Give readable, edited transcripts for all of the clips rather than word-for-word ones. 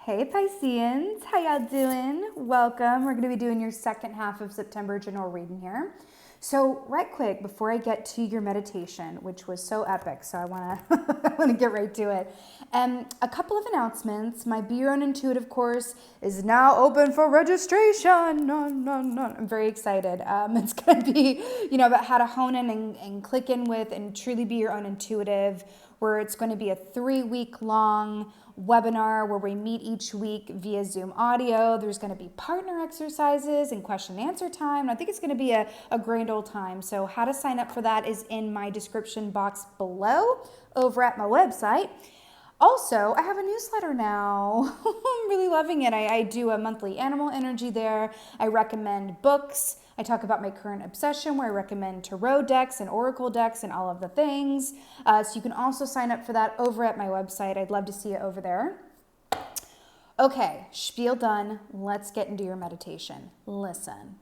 Hey Pisceans, how y'all doing? Welcome. We're going to be doing your second half of September general reading here. So right quick, before I get to your meditation, which was so epic, so I want to get right to it. A couple of announcements. My Be Your Own Intuitive course is now open for registration. I'm very excited. It's going to be, about how to hone in and click in with and truly be your own intuitive, where it's going to be a 3-week long webinar where we meet each week via Zoom audio. There's going to be partner exercises and question and answer time. I think it's going to be a grand old time. So how to sign up for that is in my description box below over at my website. Also, I have a newsletter now. I'm really loving it. I do a monthly animal energy there. I recommend books. I talk about my current obsession, where I recommend tarot decks and oracle decks and all of the things. So you can also sign up for that over at my website. I'd love to see you over there. Okay, spiel done. Let's get into your meditation. Listen.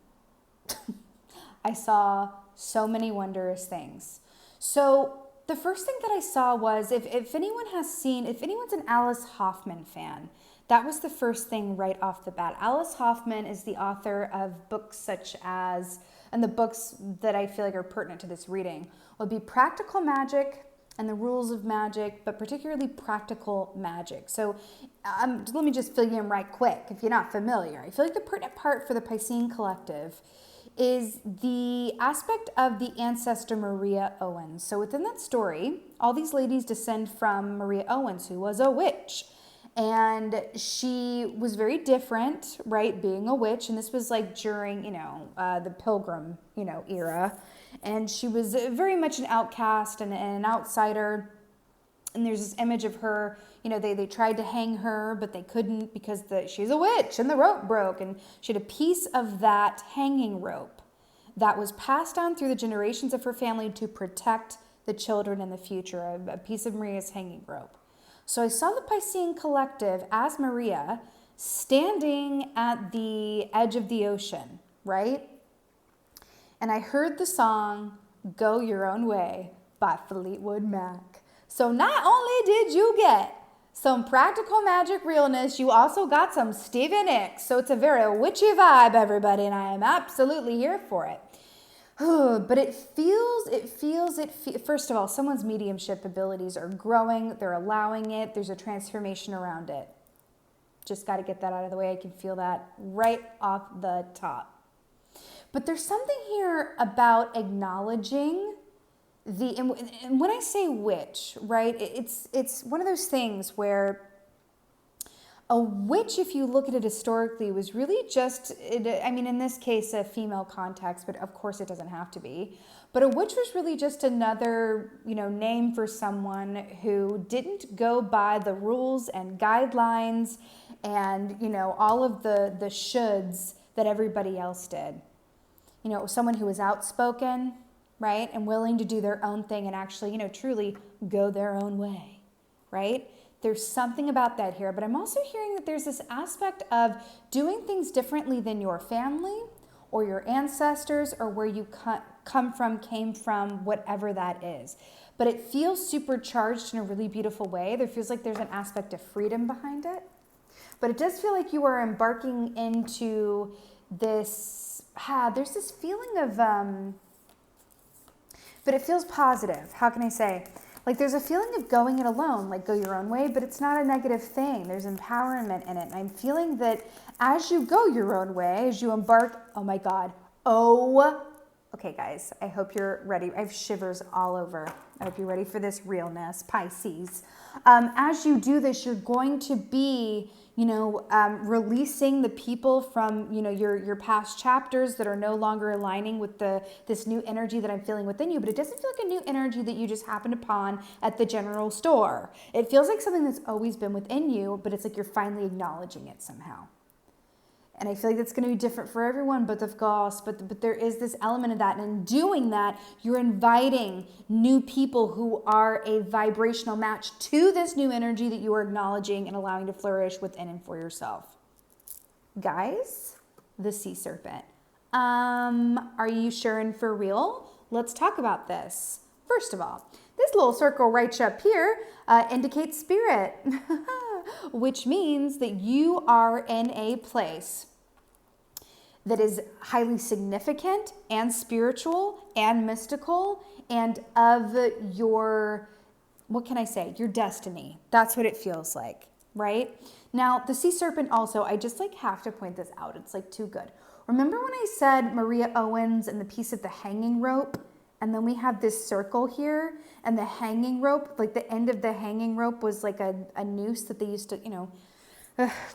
I saw so many wondrous things. So the first thing that I saw was, if anyone's an Alice Hoffman fan, that was the first thing right off the bat. Alice Hoffman is the author of books such as, and the books that I feel like are pertinent to this reading would be Practical Magic and the Rules of Magic, but particularly Practical Magic. So let me just fill you in right quick if you're not familiar. I feel like the pertinent part for the Piscean Collective is the aspect of the ancestor Maria Owens. So within that story, all these ladies descend from Maria Owens, who was a witch. And she was very different, right, being a witch. And this was like during, the Pilgrim, era. And she was very much an outcast and an outsider. And there's this image of her, they tried to hang her, but they couldn't because she's a witch and the rope broke. And she had a piece of that hanging rope that was passed on through the generations of her family to protect the children in the future, a piece of Maria's hanging rope. So I saw the Piscean Collective as Maria standing at the edge of the ocean, right? And I heard the song Go Your Own Way by Fleetwood Mac. So not only did you get some practical magic realness, you also got some Stevie Nicks. So it's a very witchy vibe, everybody, and I am absolutely here for it. But it feels, first of all, someone's mediumship abilities are growing. They're allowing it. There's a transformation around it. Just got to get that out of the way. I can feel that right off the top. But there's something here about acknowledging and when I say witch, right, it's one of those things where a witch, if you look at it historically, was really just, in this case, a female context, but of course it doesn't have to be. But a witch was really just another, name for someone who didn't go by the rules and guidelines and, all of the shoulds that everybody else did. Someone who was outspoken, right, and willing to do their own thing and actually, truly go their own way, right? There's something about that here, but I'm also hearing that there's this aspect of doing things differently than your family or your ancestors or where you came from, whatever that is. But it feels supercharged in a really beautiful way. There feels like there's an aspect of freedom behind it. But it does feel like you are embarking into this, there's this feeling of, but it feels positive. How can I say? Like there's a feeling of going it alone, like go your own way, but it's not a negative thing. There's empowerment in it. And I'm feeling that as you go your own way, as you embark, oh my God, okay guys, I hope you're ready. I have shivers all over. I hope you're ready for this realness, Pisces. As you do this, you're going to be, releasing the people from, your past chapters that are no longer aligning with this new energy that I'm feeling within you. But it doesn't feel like a new energy that you just happened upon at the general store. It feels like something that's always been within you, but it's like you're finally acknowledging it somehow. And I feel like that's going to be different for everyone, but of course, but there is this element of that. And in doing that, you're inviting new people who are a vibrational match to this new energy that you are acknowledging and allowing to flourish within and for yourself. Guys, the Sea Serpent. Are you sure and for real? Let's talk about this. First of all, this little circle right up here indicates spirit. which means that you are in a place that is highly significant and spiritual and mystical and of your, what can I say, your destiny. That's what it feels like, right? Now, the Sea Serpent also, I just like have to point this out. It's like too good. Remember when I said Maria Owens and the piece of the hanging rope? And then we have this circle here, and the hanging rope, like the end of the hanging rope was like a noose that they used to,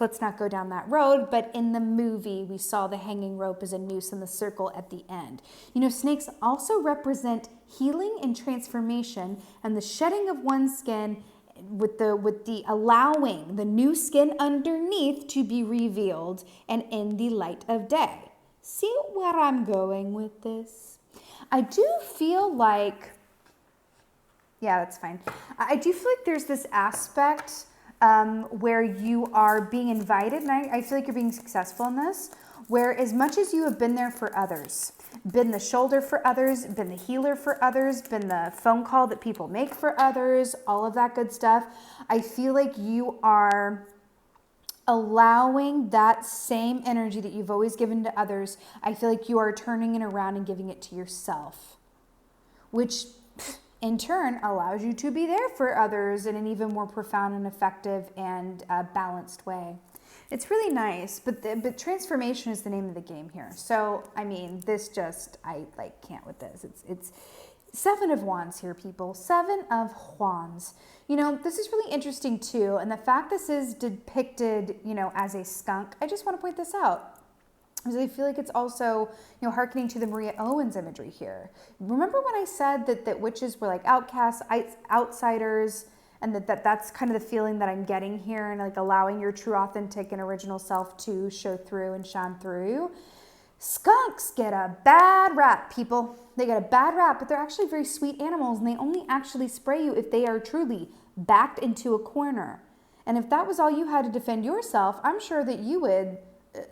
let's not go down that road. But in the movie, we saw the hanging rope as a noose and the circle at the end. Snakes also represent healing and transformation and the shedding of one's skin with the allowing the new skin underneath to be revealed and in the light of day. See where I'm going with this? I do feel like, yeah, that's fine. I do feel like there's this aspect where you are being invited, and I feel like you're being successful in this, where as much as you have been there for others, been the shoulder for others, been the healer for others, been the phone call that people make for others, all of that good stuff, I feel like you are allowing that same energy that you've always given to others. I feel like you are turning it around and giving it to yourself, which in turn allows you to be there for others in an even more profound and effective and balanced way. It's really nice, but transformation is the name of the game here. So, I mean, I can't with this. It's Seven of Wands here, people. Seven of Wands. This is really interesting too. And the fact this is depicted, as a skunk, I just want to point this out. Because I feel like it's also, hearkening to the Maria Owens imagery here. Remember when I said that witches were like outcasts, outsiders, and that's kind of the feeling that I'm getting here, and like allowing your true, authentic, and original self to show through and shine through. Skunks get a bad rap, people. They get a bad rap, but they're actually very sweet animals, and they only actually spray you if they are truly backed into a corner. And if that was all you had to defend yourself, I'm sure that you would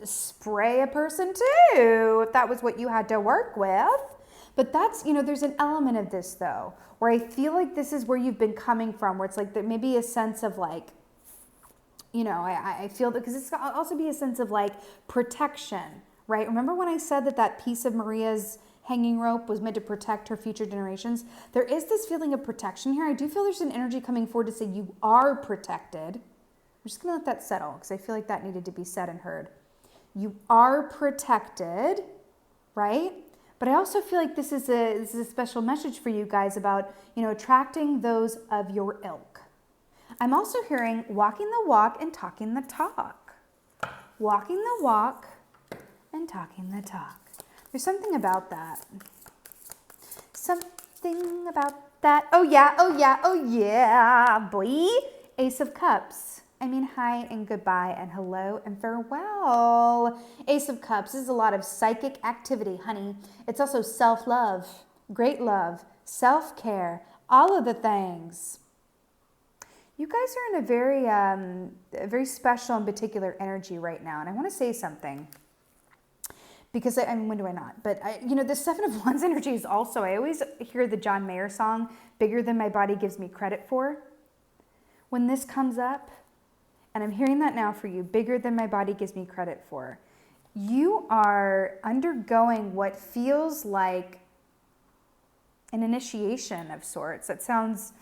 spray a person too, if that was what you had to work with. But that's, there's an element of this though, where I feel like this is where you've been coming from, where it's like there may be a sense of like, I feel that, because it's also be a sense of like protection, right? Remember when I said that piece of Maria's hanging rope was meant to protect her future generations? There is this feeling of protection here. I do feel there's an energy coming forward to say you are protected. I'm just going to let that settle, because I feel like that needed to be said and heard. You are protected, right? But I also feel like this is a special message for you guys about, attracting those of your ilk. I'm also hearing walking the walk and talking the talk. Walking the walk and talking the talk. There's something about that. Something about that. Oh yeah, oh yeah, oh yeah, boy. Ace of Cups. I mean, hi and goodbye and hello and farewell. Ace of Cups. This is a lot of psychic activity, honey. It's also self-love, great love, self-care, all of the things. You guys are in a very special and particular energy right now. And I want to say something. Because, when do I not? But, the Seven of Wands energy is also, I always hear the John Mayer song, Bigger Than My Body Gives Me Credit For. When this comes up, and I'm hearing that now for you, bigger than my body gives me credit for, you are undergoing what feels like an initiation of sorts. That sounds,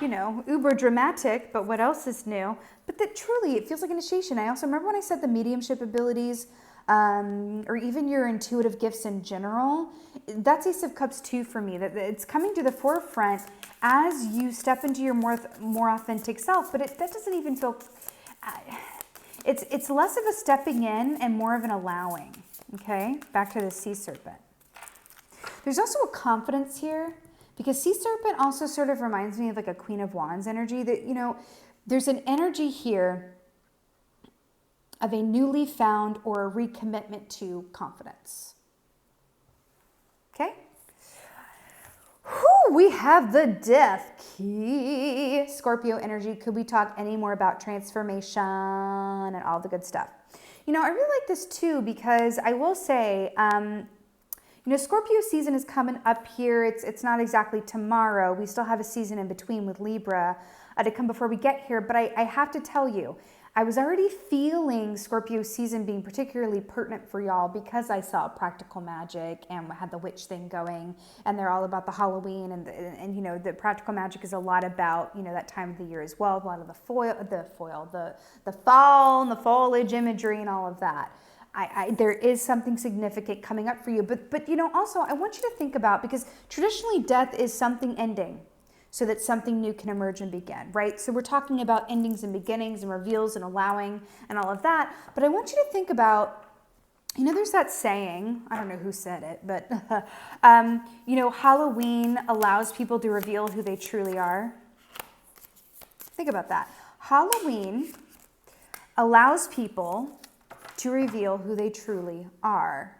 uber dramatic, but what else is new? But that truly, it feels like initiation. I also remember when I said the mediumship abilities, or even your intuitive gifts in general, that's Ace of Cups too for me. That it's coming to the forefront as you step into your more authentic self. But that doesn't even feel. It's less of a stepping in and more of an allowing. Okay, back to the Sea Serpent. There's also a confidence here, because Sea Serpent also sort of reminds me of like a Queen of Wands energy. That there's an energy here of a newly found or a recommitment to confidence. Okay? Whew, we have the Death Key. Scorpio energy. Could we talk any more about transformation and all the good stuff? I really like this too, because I will say, Scorpio season is coming up here. It's not exactly tomorrow. We still have a season in between with Libra to come before we get here. But I have to tell you, I was already feeling Scorpio season being particularly pertinent for y'all because I saw Practical Magic and had the witch thing going, and they're all about the Halloween, and the Practical Magic is a lot about that time of the year as well, a lot of the fall and the foliage imagery and all of that. There is something significant coming up for you, but also I want you to think about, because traditionally death is something ending, so that something new can emerge and begin, right? So we're talking about endings and beginnings and reveals and allowing and all of that. But I want you to think about, there's that saying, I don't know who said it, but, Halloween allows people to reveal who they truly are. Think about that. Halloween allows people to reveal who they truly are.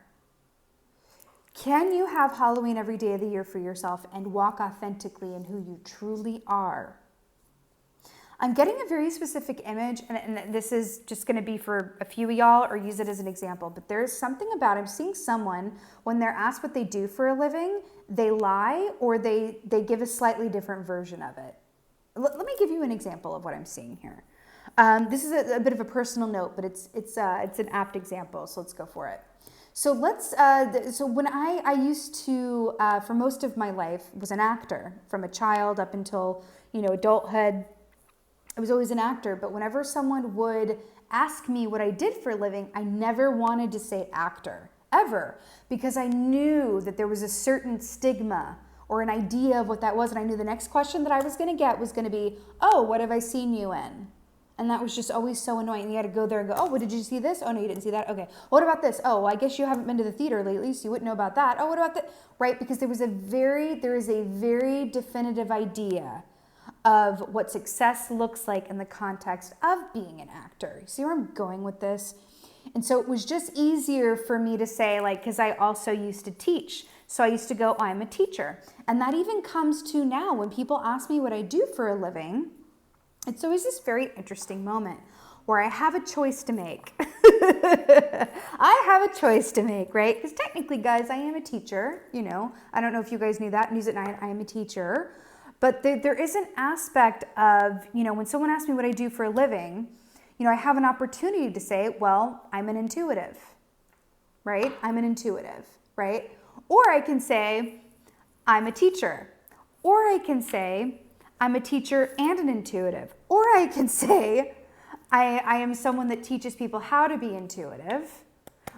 Can you have Halloween every day of the year for yourself and walk authentically in who you truly are? I'm getting a very specific image, and this is just going to be for a few of y'all, or use it as an example, but there's something about, I'm seeing someone, when they're asked what they do for a living, they lie or they give a slightly different version of it. Let me give you an example of what I'm seeing here. This is a bit of a personal note, but it's an apt example, so let's go for it. So so when I used to, for most of my life, was an actor from a child up until, adulthood. I was always an actor, but whenever someone would ask me what I did for a living, I never wanted to say actor, ever, because I knew that there was a certain stigma or an idea of what that was, and I knew the next question that I was going to get was going to be, oh, what have I seen you in? And that was just always so annoying. You had to go there and go, oh, well, did you see this? Oh, no, you didn't see that. Okay. What about this? Oh, I guess you haven't been to the theater lately, so you wouldn't know about that. Oh, what about that? Right? Because there is a very definitive idea of what success looks like in the context of being an actor. You see where I'm going with this? And so it was just easier for me to say, because I also used to teach. So I used to go, I'm a teacher. And that even comes to now when people ask me what I do for a living. It's always this very interesting moment where I have a choice to make. I have a choice to make, right? Because technically, guys, I am a teacher. I don't know if you guys knew that. News at Night, I am a teacher. But there is an aspect of, when someone asks me what I do for a living, I have an opportunity to say, well, I'm an intuitive, right? I'm an intuitive, right? Or I can say, I'm a teacher. Or I can say, I'm a teacher and an intuitive. Or I can say, I am someone that teaches people how to be intuitive,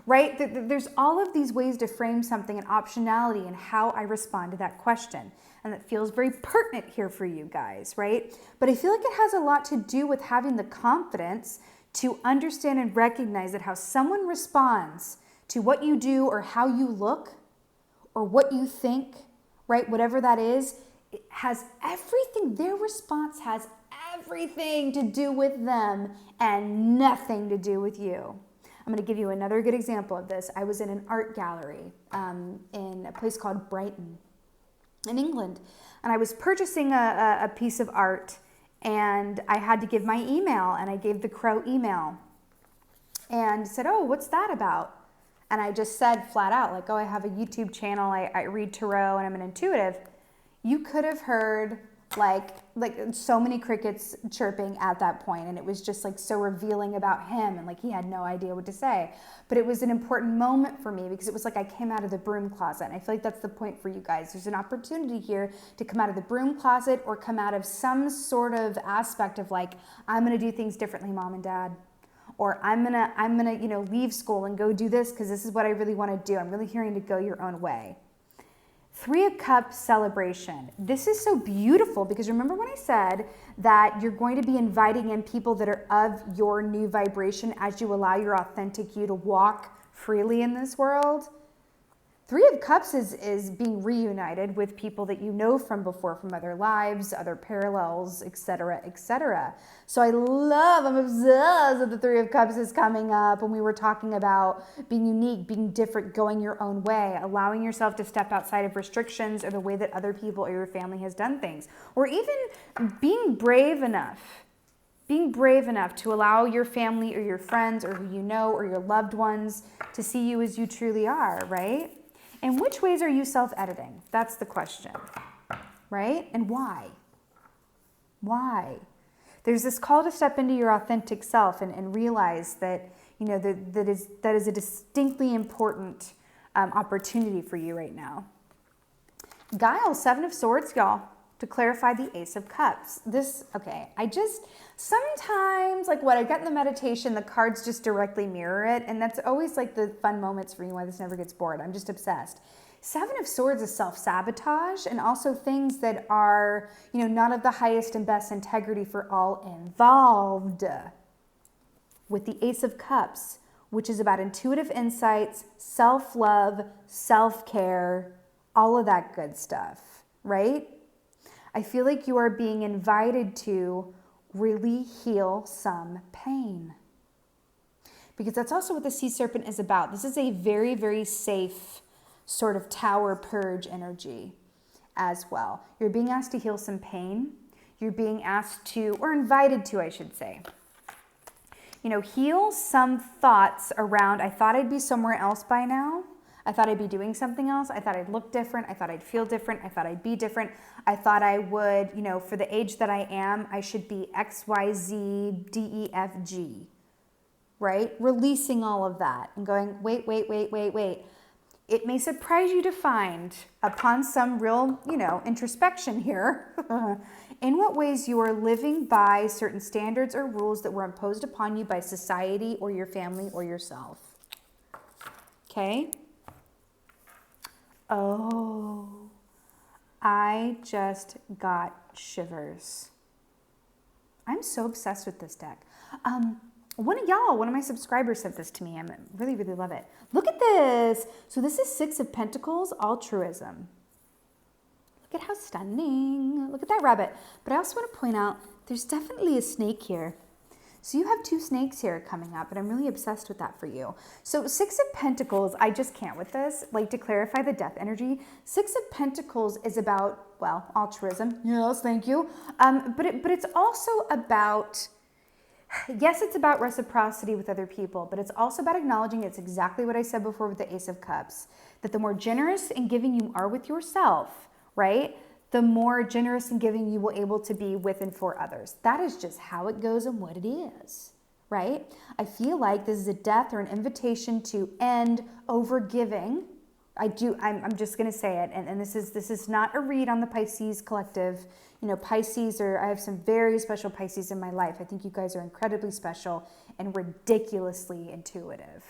right? There's all of these ways to frame something, and optionality in how I respond to that question. And that feels very pertinent here for you guys, right? But I feel like it has a lot to do with having the confidence to understand and recognize that how someone responds to what you do or how you look or what you think, right? Whatever that is, it has everything, their response has everything to do with them and nothing to do with you. I'm going to give you another good example of this. I was in an art gallery in a place called Brighton in England, and I was purchasing a piece of art, and I had to give my email, and I gave the crow email and said, oh, what's that about? And I just said flat out, oh, I have a YouTube channel, I read tarot, and I'm an intuitive. You could have heard like so many crickets chirping at that point, and it was just so revealing about him, and he had no idea what to say. But it was an important moment for me because it was I came out of the broom closet, and I feel like that's the point for you guys. There's an opportunity here to come out of the broom closet or come out of some sort of aspect of I'm going to do things differently, mom and dad. Or I'm gonna leave school and go do this because this is what I really want to do. I'm really hearing to go your own way. 3 of Cups celebration. This is so beautiful because remember when I said that you're going to be inviting in people that are of your new vibration as you allow your authentic you to walk freely in this world? 3 of Cups is being reunited with people that you know from before, from other lives, other parallels, etc., etc. So I'm obsessed that the 3 of Cups is coming up when we were talking about being unique, being different, going your own way, allowing yourself to step outside of restrictions or the way that other people or your family has done things, or even being brave enough to allow your family or your friends or who you know or your loved ones to see you as you truly are, right? In which ways are you self-editing? That's the question, right? And why? Why? There's this call to step into your authentic self and realize that, you know, that is a distinctly important opportunity for you right now. Guile, 7 of Swords, y'all, to clarify the Ace of Cups. Sometimes, like what I get in the meditation, the cards just directly mirror it, and that's always like the fun moments for me why this never gets bored. I'm just obsessed. 7 of Swords is self-sabotage and also things that are, you know, not of the highest and best integrity for all involved. With the Ace of Cups, which is about intuitive insights, self-love, self-care, all of that good stuff, right? I feel like you are being invited to really heal some pain. Because that's also what the Sea Serpent is about. This is a very, very safe sort of tower purge energy as well. You're being asked to heal some pain. You're being asked to, or invited to, I should say, you know, heal some thoughts around, I thought I'd be somewhere else by now. I thought I'd be doing something else. I thought I'd look different. I thought I'd feel different. I thought I'd be different. I thought I would, you know, for the age that I am, I should be X, Y, Z, D, E, F, G, right? Releasing all of that and going, wait. It may surprise you to find, upon some real, you know, introspection here, in what ways you are living by certain standards or rules that were imposed upon you by society or your family or yourself. Okay? Oh, I just got shivers. I'm so obsessed with this deck. One of my subscribers sent this to me. I really, really love it. Look at this. So this is 6 of Pentacles Altruism. Look at how stunning. Look at that rabbit. But I also want to point out there's definitely a snake here. So you have 2 snakes here coming up, and I'm really obsessed with that for you. So 6 of Pentacles, I just can't with this. Like, to clarify the death energy, 6 of Pentacles is about, well, altruism. Yes, thank you. But it's also about, yes, it's about reciprocity with other people, but it's also about acknowledging it's exactly what I said before with the Ace of Cups, that the more generous and giving you are with yourself, right, the more generous and giving you will able to be with and for others. That is just how it goes and what it is, right? I feel like this is a death or an invitation to end overgiving. I'm just going to say it, and this is not a read on the Pisces collective. You know, Pisces I have some very special Pisces in my life. I think you guys are incredibly special and ridiculously intuitive.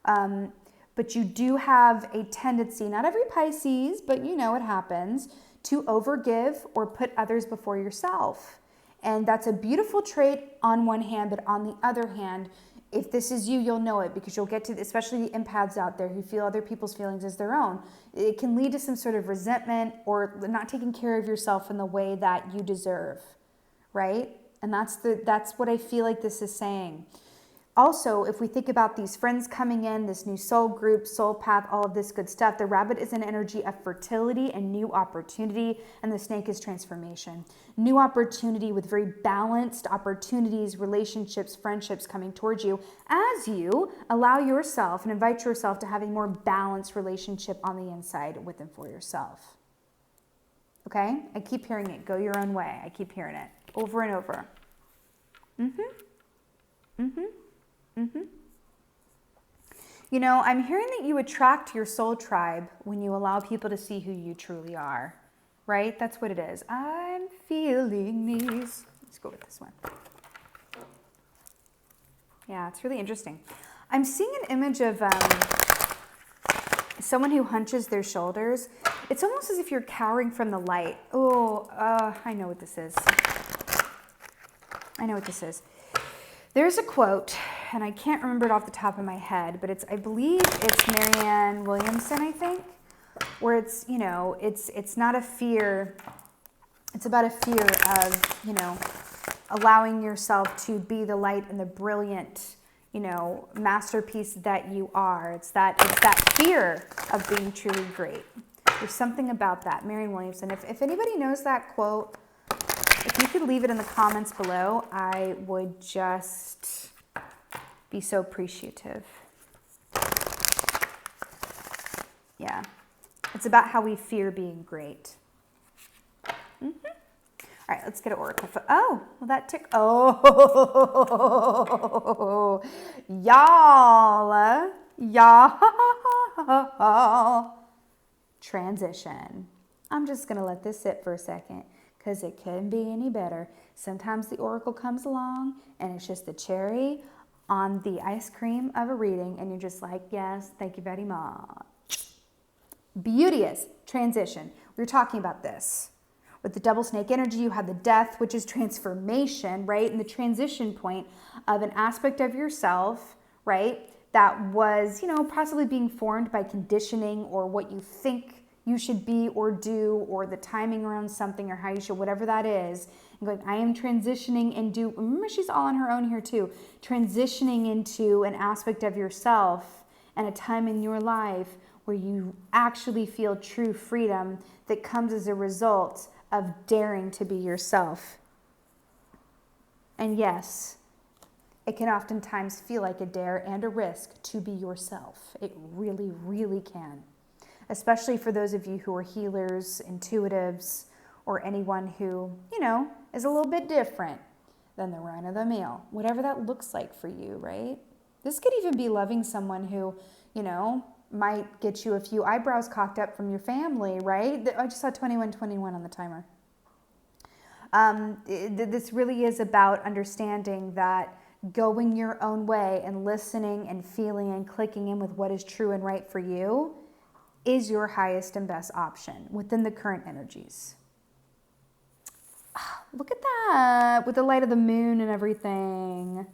But you do have a tendency, not every Pisces, but you know it happens, to overgive or put others before yourself. And that's a beautiful trait on one hand, but on the other hand, if this is you, you'll know it, because you'll get to, especially the empaths out there who feel other people's feelings as their own. It can lead to some sort of resentment or not taking care of yourself in the way that you deserve, right? And that's what I feel like this is saying. Also, if we think about these friends coming in, this new soul group, soul path, all of this good stuff, the rabbit is an energy of fertility and new opportunity, and the snake is transformation. New opportunity with very balanced opportunities, relationships, friendships coming towards you as you allow yourself and invite yourself to have a more balanced relationship on the inside with and for yourself. Okay? I keep hearing it. Go your own way. I keep hearing it over and over. You know, I'm hearing that you attract your soul tribe when you allow people to see who you truly are, right? That's what it is. I'm feeling these. Let's go with this one. Yeah, it's really interesting. I'm seeing an image of someone who hunches their shoulders. It's almost as if you're cowering from the light. I know what this is. There's a quote, and I can't remember it off the top of my head, but I believe it's Marianne Williamson, I think, where it's, you know, it's not a fear, it's about a fear of, you know, allowing yourself to be the light and the brilliant, you know, masterpiece that you are. It's that fear of being truly great. There's something about that. Marianne Williamson. If anybody knows that quote, if you could leave it in the comments below, I would just be so appreciative. Yeah, It's about how we fear being great. All right, let's get an oracle. Oh, well that took, oh, y'all, transition. I'm just gonna let this sit for a second because it couldn't be any better. Sometimes the oracle comes along and it's just the cherry on the ice cream of a reading and you're just like, yes, thank you very much. Beauteous transition. We were talking about this. With the double snake energy, you have the death, which is transformation, right? And the transition point of an aspect of yourself, right? That was, possibly being formed by conditioning or what you think you should be or do, or the timing around something or how you should, whatever that is. And going, I am transitioning into, remember she's all on her own here too, transitioning into an aspect of yourself and a time in your life where you actually feel true freedom that comes as a result of daring to be yourself. And yes, it can oftentimes feel like a dare and a risk to be yourself. It really, really can. Especially for those of you who are healers, intuitives, or anyone who, is a little bit different than the run of the mill. Whatever that looks like for you, right? This could even be loving someone who, might get you a few eyebrows cocked up from your family, right? I just saw 2121 on the timer. This really is about understanding that going your own way and listening and feeling and clicking in with what is true and right for you is your highest and best option within the current energies. Look at that with the light of the moon and everything.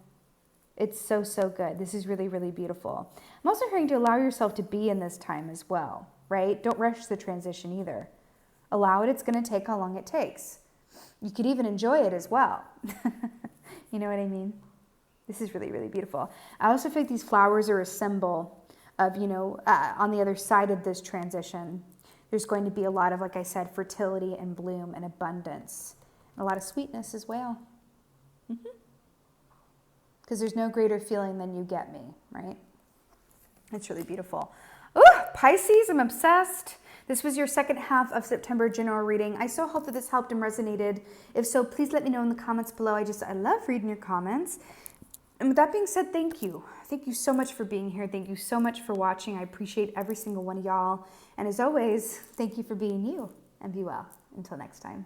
It's so, so good. This is really, really beautiful. I'm also hearing to allow yourself to be in this time as well, right? Don't rush the transition either. Allow it. It's going to take how long it takes. You could even enjoy it as well. You know what I mean? This is really, really beautiful. I also think these flowers are a symbol of, on the other side of this transition, there's going to be a lot of, like I said, fertility and bloom and abundance. And a lot of sweetness as well. Because there's no greater feeling than you get me, right? It's really beautiful. Ooh, Pisces, I'm obsessed. This was your second half of September general reading. I so hope that this helped and resonated. If so, please let me know in the comments below. I love reading your comments. And with that being said, thank you. Thank you so much for being here. Thank you so much for watching. I appreciate every single one of y'all. And as always, thank you for being you. And be well. Until next time.